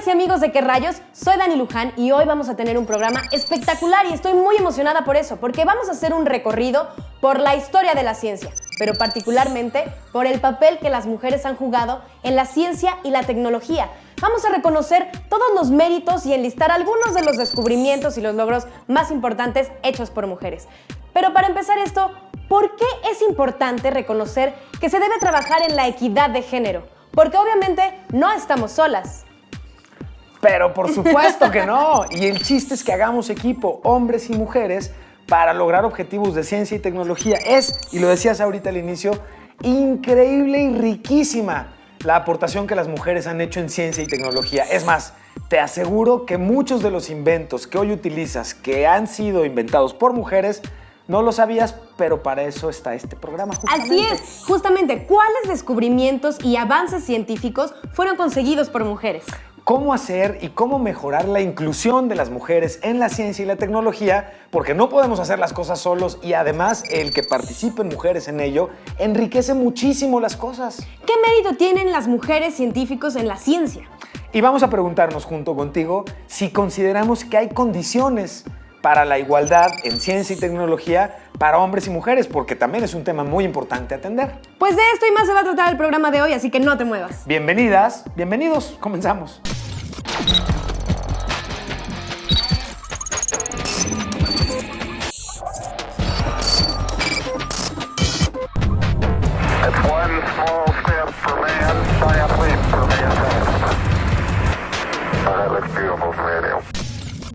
Amigas y amigos de ¿Qué rayos? Soy Dani Luján y hoy vamos a tener un programa espectacular y estoy muy emocionada por eso, porque vamos a hacer un recorrido por la historia de la ciencia, pero particularmente por el papel que las mujeres han jugado en la ciencia y la tecnología. Vamos a reconocer todos los méritos y enlistar algunos de los descubrimientos y los logros más importantes hechos por mujeres. Pero para empezar esto, ¿por qué es importante reconocer que se debe trabajar en la equidad de género? Porque obviamente no estamos solas. Pero por supuesto que no. Y el chiste es que hagamos equipo, hombres y mujeres, para lograr objetivos de ciencia y tecnología. Es, y lo decías ahorita al inicio, increíble y riquísima la aportación que las mujeres han hecho en ciencia y tecnología. Es más, te aseguro que muchos de los inventos que hoy utilizas, que han sido inventados por mujeres, no lo sabías, pero para eso está este programa. Así es, justamente, ¿cuáles descubrimientos y avances científicos fueron conseguidos por mujeres? Cómo hacer y cómo mejorar la inclusión de las mujeres en la ciencia y la tecnología, porque no podemos hacer las cosas solos y además el que participen mujeres en ello enriquece muchísimo las cosas. ¿Qué mérito tienen las mujeres científicos en la ciencia? Y vamos a preguntarnos junto contigo si consideramos que hay condiciones para la igualdad en ciencia y tecnología para hombres y mujeres, porque también es un tema muy importante atender. Pues de esto y más se va a tratar el programa de hoy, así que no te muevas. Bienvenidas, bienvenidos, comenzamos.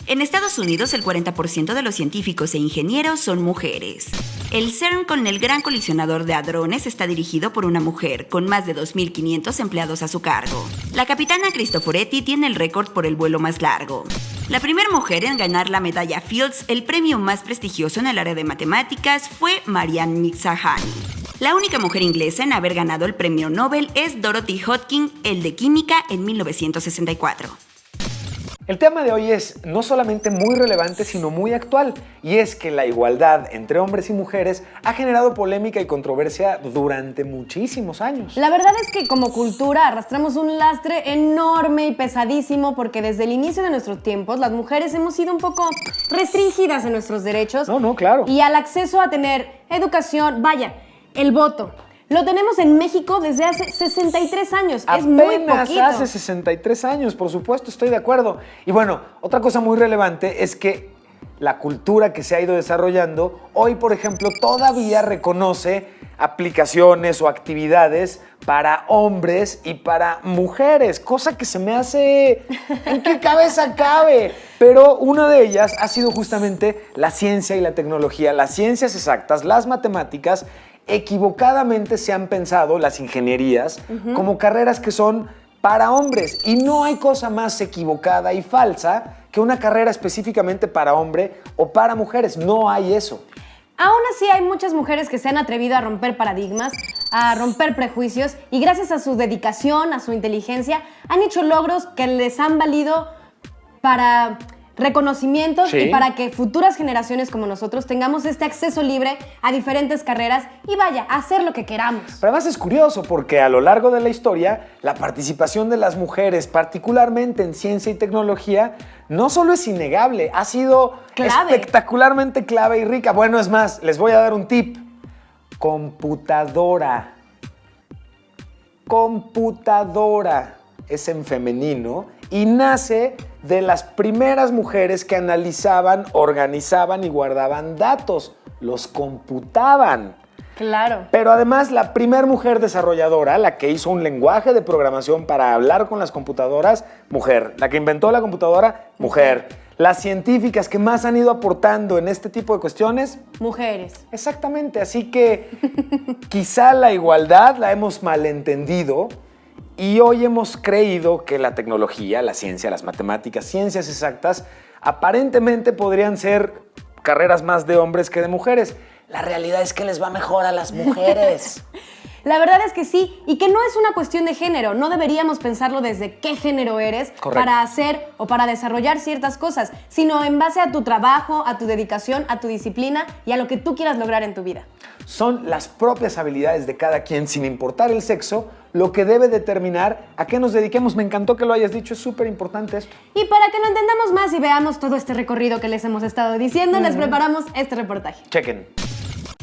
En Estados Unidos, el 40% de los científicos e ingenieros son mujeres. El CERN, con el Gran Colisionador de Hadrones, está dirigido por una mujer, con más de 2.500 empleados a su cargo. La capitana Cristoforetti tiene el récord por el vuelo más largo. La primera mujer en ganar la medalla Fields, el premio más prestigioso en el área de matemáticas, fue Marianne Mcsahany. La única mujer inglesa en haber ganado el premio Nobel es Dorothy Hodgkin, el de química, en 1964. El tema de hoy es no solamente muy relevante, sino muy actual, y es que la igualdad entre hombres y mujeres ha generado polémica y controversia durante muchísimos años. La verdad es que como cultura arrastramos un lastre enorme y pesadísimo porque desde el inicio de nuestros tiempos las mujeres hemos sido un poco restringidas en nuestros derechos. No, claro. Y al acceso a tener educación, vaya, el voto. Lo tenemos en México desde hace 63 años. Es muy poquito. Hace 63 años, por supuesto, estoy de acuerdo. Y bueno, otra cosa muy relevante es que la cultura que se ha ido desarrollando, hoy, por ejemplo, todavía reconoce aplicaciones o actividades para hombres y para mujeres, cosa que se me hace... ¿En qué cabeza cabe? Pero una de ellas ha sido justamente la ciencia y la tecnología, las ciencias exactas, las matemáticas. Equivocadamente se han pensado las ingenierías como carreras que son para hombres, y no hay cosa más equivocada y falsa que una carrera específicamente para hombre o para mujeres. No hay eso. Aún así hay muchas mujeres que se han atrevido a romper paradigmas, a romper prejuicios, y gracias a su dedicación, a su inteligencia, han hecho logros que les han valido para reconocimientos, sí, y para que futuras generaciones como nosotros tengamos este acceso libre a diferentes carreras y vaya, a hacer lo que queramos. Pero además es curioso porque a lo largo de la historia la participación de las mujeres, particularmente en ciencia y tecnología, no solo es innegable, ha sido espectacularmente clave y rica. Bueno, es más, les voy a dar un tip. Computadora. Computadora es en femenino y nace de las primeras mujeres que analizaban, organizaban y guardaban datos. Los computaban. Claro. Pero además la primera mujer desarrolladora, la que hizo un lenguaje de programación para hablar con las computadoras, mujer. La que inventó la computadora, mujer. Las científicas que más han ido aportando en este tipo de cuestiones, mujeres. Exactamente, así que quizá la igualdad la hemos malentendido. Y hoy hemos creído que la tecnología, la ciencia, las matemáticas, ciencias exactas, aparentemente podrían ser carreras más de hombres que de mujeres. La realidad es que les va mejor a las mujeres. La verdad es que sí, y que no es una cuestión de género. No deberíamos pensarlo desde qué género eres Correcto. para hacer o para desarrollar ciertas cosas, sino en base a tu trabajo, a tu dedicación, a tu disciplina y a lo que tú quieras lograr en tu vida. Son las propias habilidades de cada quien, sin importar el sexo, lo que debe determinar a qué nos dediquemos. Me encantó que lo hayas dicho, es súper importante esto. Y para que lo entendamos más y veamos todo este recorrido que les hemos estado diciendo, les preparamos este reportaje. Chequen.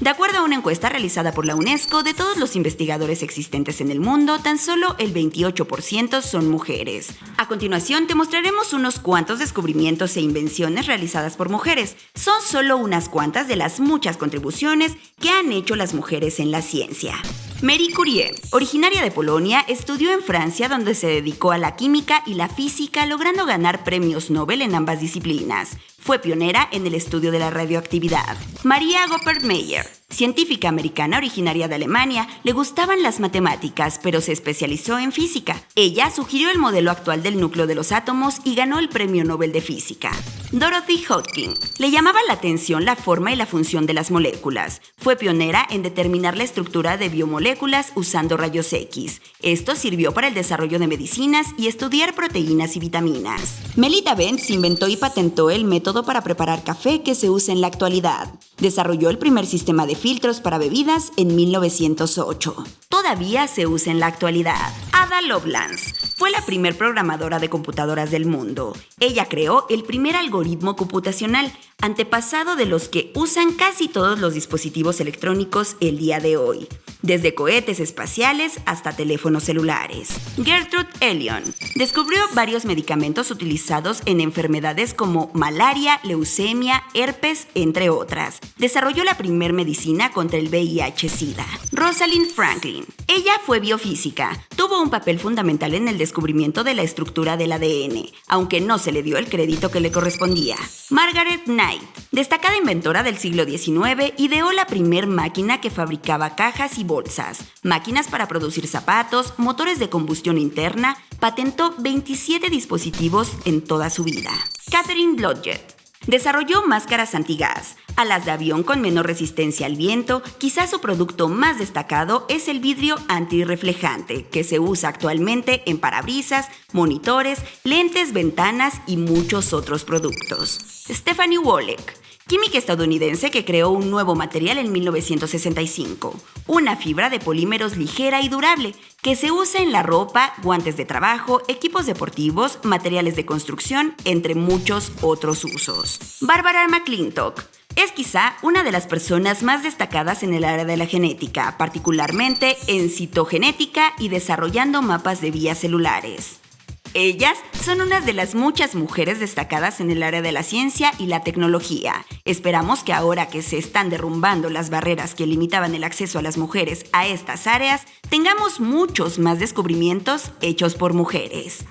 De acuerdo a una encuesta realizada por la UNESCO, de todos los investigadores existentes en el mundo, tan solo el 28% son mujeres. A continuación, te mostraremos unos cuantos descubrimientos e invenciones realizadas por mujeres. Son solo unas cuantas de las muchas contribuciones que han hecho las mujeres en la ciencia. Marie Curie, originaria de Polonia, estudió en Francia, donde se dedicó a la química y la física, logrando ganar premios Nobel en ambas disciplinas. Fue pionera en el estudio de la radioactividad. Maria Goeppert-Mayer, científica americana originaria de Alemania, le gustaban las matemáticas, pero se especializó en física. Ella sugirió el modelo actual del núcleo de los átomos y ganó el Premio Nobel de Física. Dorothy Hodgkin, le llamaba la atención la forma y la función de las moléculas. Fue pionera en determinar la estructura de biomoléculas usando rayos X. Esto sirvió para el desarrollo de medicinas y estudiar proteínas y vitaminas. Melita Benz inventó y patentó el método para preparar café que se usa en la actualidad. Desarrolló el primer sistema de filtros para bebidas en 1908. Todavía se usa en la actualidad. Ada Lovelace fue la primer programadora de computadoras del mundo. Ella creó el primer algoritmo computacional, antepasado de los que usan casi todos los dispositivos electrónicos el día de hoy, desde cohetes espaciales hasta teléfonos celulares. Gertrude Elion descubrió varios medicamentos utilizados en enfermedades como malaria, leucemia, herpes, entre otras. Desarrolló la primer medicina contra el VIH-Sida. Rosalind Franklin. Ella fue biofísica. Tuvo un papel fundamental en el descubrimiento de la estructura del ADN, aunque no se le dio el crédito que le correspondía. Margaret Knight, destacada inventora del siglo XIX, ideó la primer máquina que fabricaba cajas y bolsas, máquinas para producir zapatos, motores de combustión interna, patentó 27 dispositivos en toda su vida. Catherine Blodgett desarrolló máscaras antigas, alas de avión con menor resistencia al viento. Quizás su producto más destacado es el vidrio antirreflejante, que se usa actualmente en parabrisas, monitores, lentes, ventanas y muchos otros productos. Stephanie Wolek, química estadounidense que creó un nuevo material en 1965, una fibra de polímeros ligera y durable que se usa en la ropa, guantes de trabajo, equipos deportivos, materiales de construcción, entre muchos otros usos. Barbara McClintock es quizá una de las personas más destacadas en el área de la genética, particularmente en citogenética y desarrollando mapas de vías celulares. Ellas son unas de las muchas mujeres destacadas en el área de la ciencia y la tecnología. Esperamos que ahora que se están derrumbando las barreras que limitaban el acceso a las mujeres a estas áreas, tengamos muchos más descubrimientos hechos por mujeres.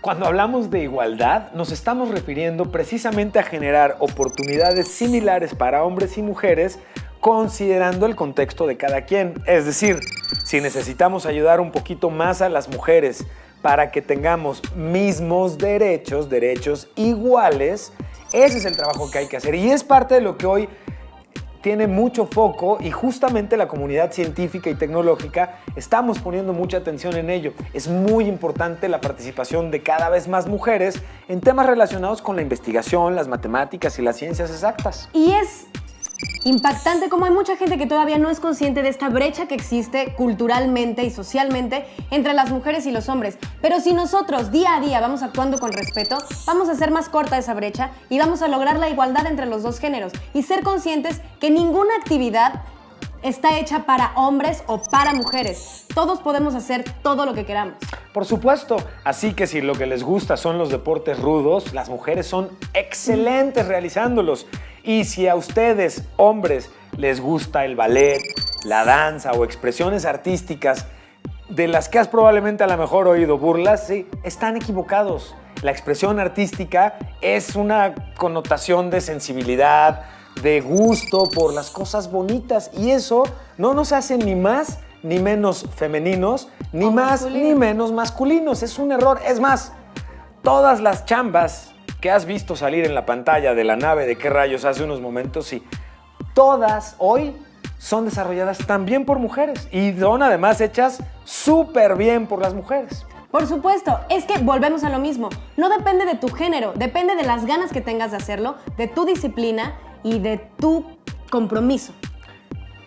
Cuando hablamos de igualdad, nos estamos refiriendo precisamente a generar oportunidades similares para hombres y mujeres, considerando el contexto de cada quien. Es decir, si necesitamos ayudar un poquito más a las mujeres para que tengamos mismos derechos iguales, ese es el trabajo que hay que hacer. Y es parte de lo que hoy tiene mucho foco y justamente la comunidad científica y tecnológica estamos poniendo mucha atención en ello. Es muy importante la participación de cada vez más mujeres en temas relacionados con la investigación, las matemáticas y las ciencias exactas. Y es impactante como hay mucha gente que todavía no es consciente de esta brecha que existe culturalmente y socialmente entre las mujeres y los hombres. Pero si nosotros día a día vamos actuando con respeto, vamos a hacer más corta esa brecha y vamos a lograr la igualdad entre los dos géneros y ser conscientes que ninguna actividad está hecha para hombres o para mujeres. Todos podemos hacer todo lo que queramos. Por supuesto, así que si lo que les gusta son los deportes rudos, las mujeres son excelentes realizándolos. Y si a ustedes, hombres, les gusta el ballet, la danza o expresiones artísticas de las que has probablemente a lo mejor oído burlas, sí, están equivocados. La expresión artística es una connotación de sensibilidad, de gusto por las cosas bonitas, y eso no nos hace ni más ni menos femeninos, ni más ni menos masculinos. Es un error. Es más, todas las chambas que has visto salir en la pantalla de la nave de qué rayos hace unos momentos, sí, todas hoy son desarrolladas también por mujeres y son además hechas súper bien por las mujeres. Por supuesto, es que volvemos a lo mismo. No depende de tu género, depende de las ganas que tengas de hacerlo, de tu disciplina y de tu compromiso.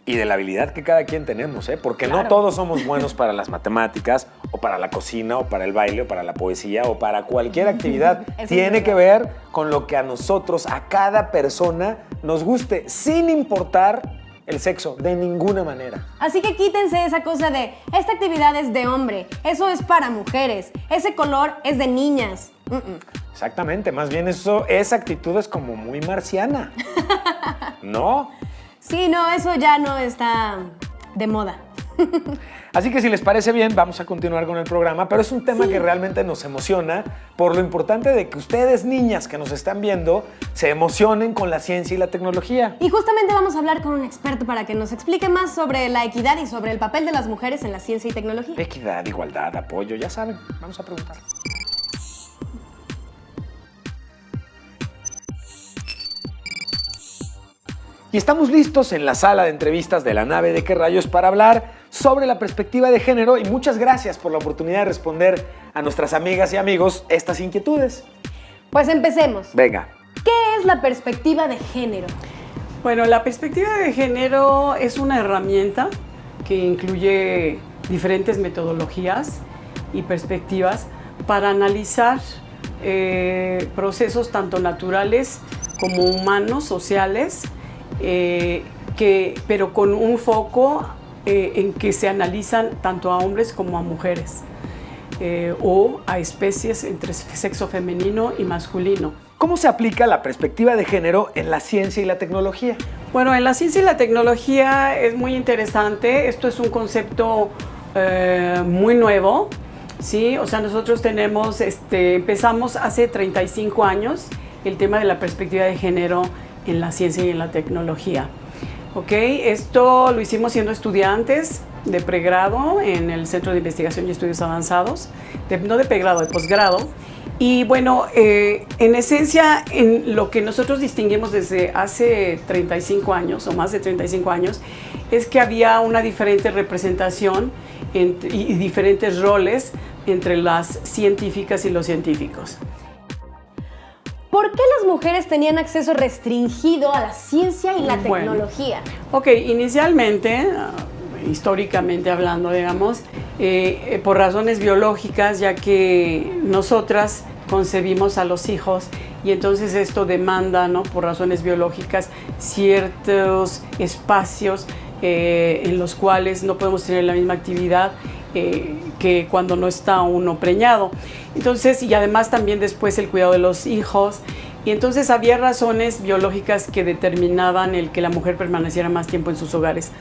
Y de la habilidad que cada quien tenemos, porque Claro. no todos somos buenos para las matemáticas, o para la cocina, o para el baile, o para la poesía, o para cualquier actividad. Eso Tiene es que verdad. ver con lo que a nosotros, a cada persona, nos guste, sin importar el sexo, de ninguna manera. Así que quítense esa cosa de, esta actividad es de hombre, eso es para mujeres, ese color es de niñas. Exactamente, más bien esa actitud es como muy marciana. ¿No? Sí, no, eso ya no está de moda. Así que si les parece bien, vamos a continuar con el programa, pero es un tema que realmente nos emociona por lo importante de que ustedes, niñas que nos están viendo, se emocionen con la ciencia y la tecnología. Y justamente vamos a hablar con un experto para que nos explique más sobre la equidad y sobre el papel de las mujeres en la ciencia y tecnología. Equidad, igualdad, apoyo, ya saben, vamos a preguntar. Y estamos listos en la sala de entrevistas de la nave de Qué Rayos para hablar sobre la perspectiva de género y muchas gracias por la oportunidad de responder a nuestras amigas y amigos estas inquietudes. Pues empecemos. Venga. ¿Qué es la perspectiva de género? Bueno, la perspectiva de género es una herramienta que incluye diferentes metodologías y perspectivas para analizar procesos tanto naturales como humanos, sociales, pero con un foco en que se analizan tanto a hombres como a mujeres o a especies entre sexo femenino y masculino. ¿Cómo se aplica la perspectiva de género en la ciencia y la tecnología? Bueno, en la ciencia y la tecnología es muy interesante. Esto es un concepto muy nuevo, ¿sí? O sea, nosotros empezamos hace 35 años el tema de la perspectiva de género en la ciencia y en la tecnología. ¿Ok? Esto lo hicimos siendo estudiantes de pregrado en el Centro de Investigación y Estudios Avanzados, no de pregrado, de posgrado. Y bueno, en esencia, en lo que nosotros distinguimos desde hace 35 años o más de 35 años, es que había una diferente representación y diferentes roles entre las científicas y los científicos. ¿Por qué las mujeres tenían acceso restringido a la ciencia y la tecnología? Ok, inicialmente, históricamente hablando, digamos, por razones biológicas, ya que nosotras concebimos a los hijos y entonces esto demanda, ¿no?, por razones biológicas, ciertos espacios en los cuales no podemos tener la misma actividad que cuando no está uno preñado. Entonces, y además también después el cuidado de los hijos. Y entonces había razones biológicas que determinaban el que la mujer permaneciera más tiempo en sus hogares.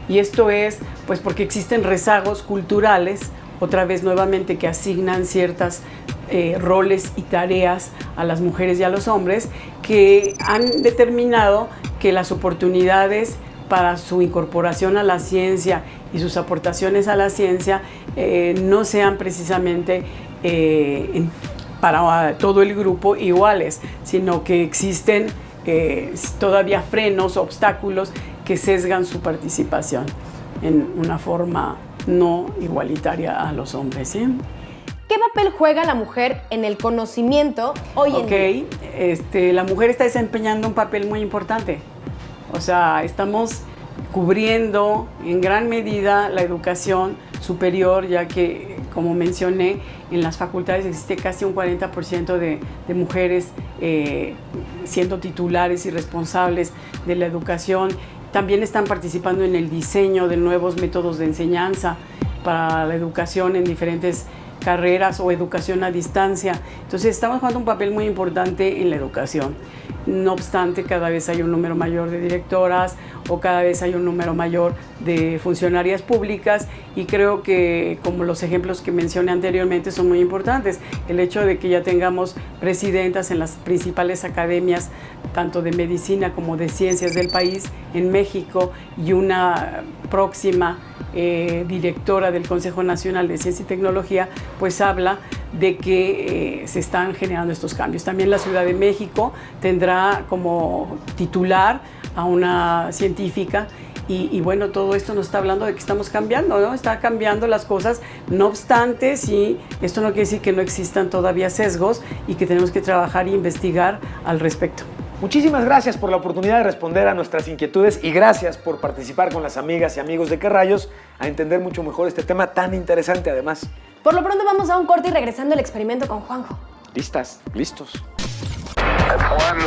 Y esto es pues porque existen rezagos culturales, otra vez nuevamente, que asignan ciertas roles y tareas a las mujeres y a los hombres, que han determinado que las oportunidades para su incorporación a la ciencia y sus aportaciones a la ciencia no sean precisamente para todo el grupo iguales, sino que existen todavía frenos, obstáculos que sesgan su participación en una forma no igualitaria a los hombres, ¿sí? ¿Qué papel juega la mujer en el conocimiento hoy en día? Ok, la mujer está desempeñando un papel muy importante. O sea, estamos cubriendo en gran medida la educación superior, ya que, como mencioné, en las facultades existe casi un 40% de mujeres siendo titulares y responsables de la educación. También están participando en el diseño de nuevos métodos de enseñanza para la educación en diferentes carreras o educación a distancia. Entonces estamos jugando un papel muy importante en la educación. No obstante, cada vez hay un número mayor de directoras o cada vez hay un número mayor de funcionarias públicas, y creo que, como los ejemplos que mencioné anteriormente, son muy importantes. El hecho de que ya tengamos presidentas en las principales academias, tanto de medicina como de ciencias del país en México, y una próxima directora del Consejo Nacional de Ciencia y Tecnología, pues habla de que se están generando estos cambios. También la Ciudad de México tendrá como titular a una científica, Y bueno, todo esto nos está hablando de que estamos cambiando, ¿no? Está cambiando las cosas. No obstante, sí, esto no quiere decir que no existan todavía sesgos y que tenemos que trabajar e investigar al respecto. Muchísimas gracias por la oportunidad de responder a nuestras inquietudes y gracias por participar con las amigas y amigos de ¿Qué rayos? A entender mucho mejor este tema tan interesante además. Por lo pronto vamos a un corte y regresando al experimento con Juanjo. ¿Listas? ¿Listos? That's one